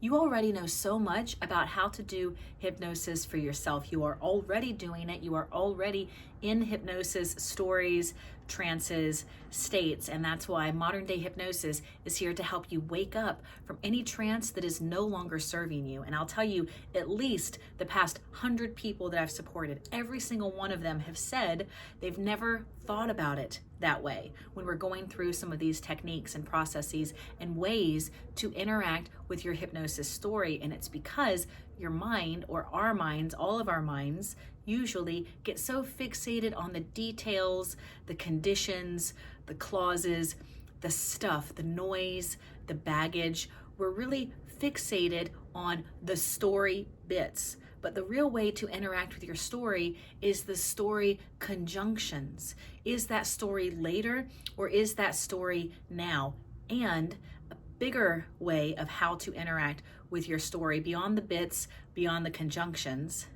You already know so much about how to do hypnosis for yourself. You are already doing it. You are already in hypnosis stories, trances, states, and that's why Modern Day Hypnosis is here to help you wake up from any trance that is no longer serving you. And I'll tell you, at least the past 100 people that I've supported, every single one of them have said they've never thought about it that way when we're going through some of these techniques and processes and ways to interact with your hypnosis story. And it's because your mind, or our minds, all of our minds, usually get so fixated on the details, the conditions, the clauses, the stuff, the noise, the baggage. We're really fixated on the story bits. But the real way to interact with your story is the story conjunctions. Is that story later, or is that story now? And a bigger way of how to interact with your story beyond the bits, beyond the conjunctions,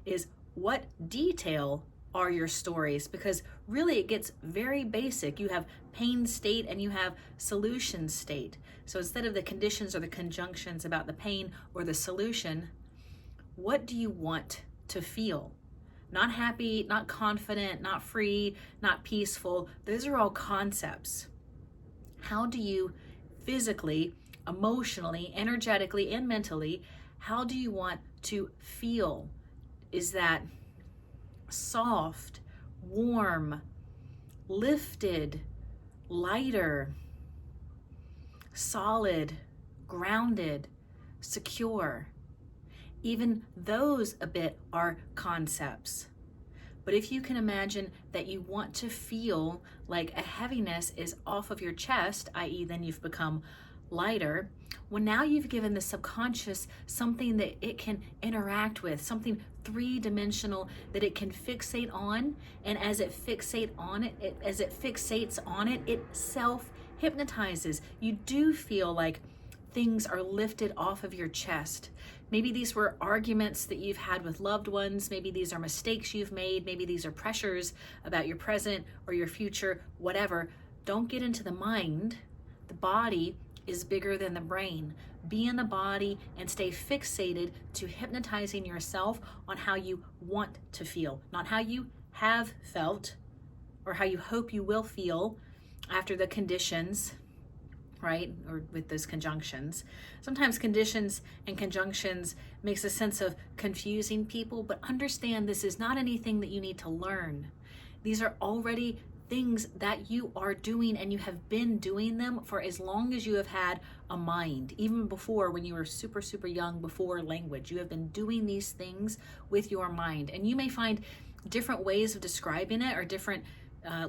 is what detail are your stories? Because really it gets very basic. You have pain state and you have solution state. So instead of the conditions or the conjunctions about the pain or the solution, what do you want to feel? Not happy, not confident, not free, not peaceful. Those are all concepts. How do you physically, emotionally, energetically, and mentally, how do you want to feel? Is that soft, warm, lifted, lighter, solid, grounded, secure? Even those a bit are concepts. But if you can imagine that you want to feel like a heaviness is off of your chest, i.e. then you've become lighter, well, now you've given the subconscious something that it can interact with, something three-dimensional that it can fixate on, and as it fixates on it, it self-hypnotizes. You do feel like things are lifted off of your chest. Maybe these were arguments that you've had with loved ones. Maybe these are mistakes you've made. Maybe these are pressures about your present or your future, whatever. Don't get into the mind. The body is bigger than the brain. Be in the body and stay fixated to hypnotizing yourself on how you want to feel, not how you have felt or how you hope you will feel after the conditions, right? Or with those conjunctions. Sometimes conditions and conjunctions makes a sense of confusing people, but understand this is not anything that you need to learn. These are already things that you are doing, and you have been doing them for as long as you have had a mind. Even before, when you were super, super young, before language, you have been doing these things with your mind. And you may find different ways of describing it, or different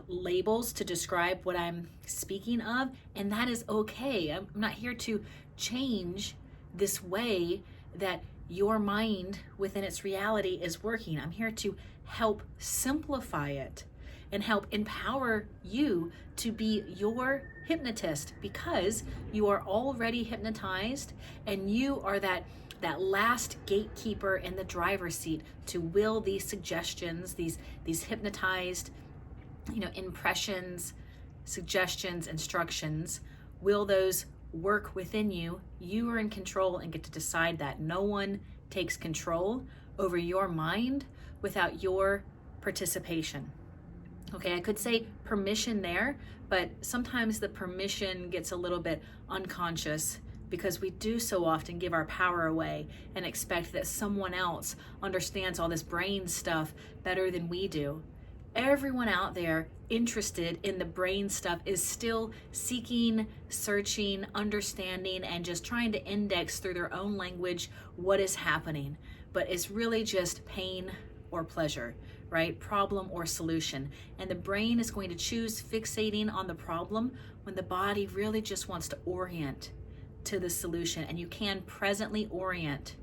labels to describe what I'm speaking of, and that is okay. I'm not here to change this way that your mind within its reality is working. I'm here to help simplify it and help empower you to be your hypnotist, because you are already hypnotized and you are that last gatekeeper in the driver's seat to will these suggestions, these hypnotized impressions, suggestions, instructions, will those work within you? You are in control and get to decide that. No one takes control over your mind without your participation. Okay, I could say permission there, but sometimes the permission gets a little bit unconscious because we do so often give our power away and expect that someone else understands all this brain stuff better than we do. Everyone out there interested in the brain stuff is still seeking, searching, understanding, and just trying to index through their own language what is happening. But it's really just pain or pleasure, right? Problem or solution. And the brain is going to choose fixating on the problem when the body really just wants to orient to the solution. And you can presently orient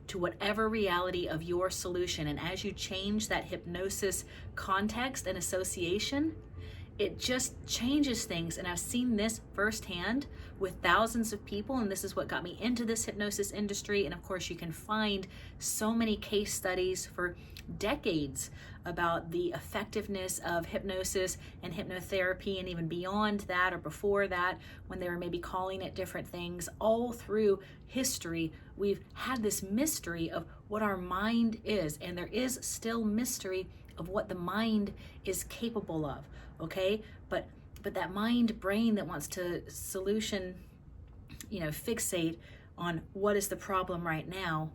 to whatever reality of your solution. And as you change that hypnosis context and association, it just changes things. And I've seen this firsthand with thousands of people, and this is what got me into this hypnosis industry. And of course, you can find so many case studies for decades about the effectiveness of hypnosis and hypnotherapy, and even beyond that or before that, when they were maybe calling it different things. All through history, we've had this mystery of what our mind is, and there is still mystery of what the mind is capable of, okay? But that mind brain that wants to fixate on what is the problem right now,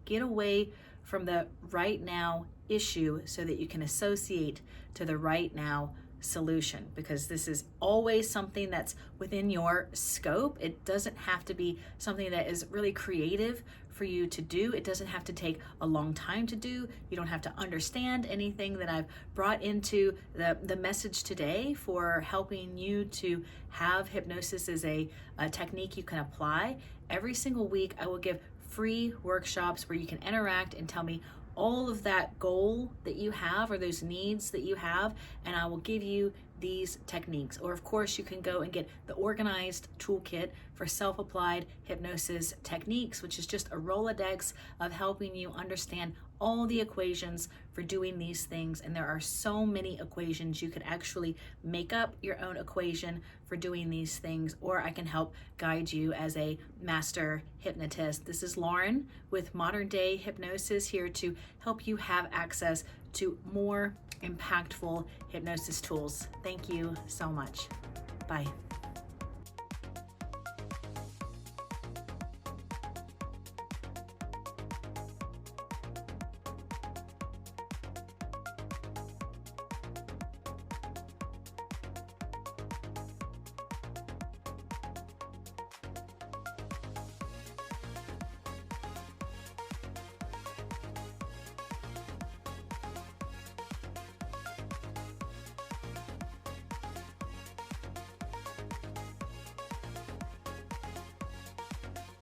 get away from the right now issue so that you can associate to the right now solution, because this is always something that's within your scope. It doesn't have to be something that is really creative for you to do. It doesn't have to take a long time to do. You don't have to understand anything that I've brought into the message today for helping you to have hypnosis as a technique you can apply. Every single week, I will give free workshops where you can interact and tell me all of that goal that you have or those needs that you have, and I will give you these techniques. Or of course, you can go and get the organized toolkit for self-applied hypnosis techniques, which is just a Rolodex of helping you understand all the equations for doing these things. And there are so many equations. You could actually make up your own equation for doing these things, or I can help guide you as a master hypnotist. This is Lauren with Modern Day Hypnosis, here to help you have access to more impactful hypnosis tools. Thank you so much. Bye.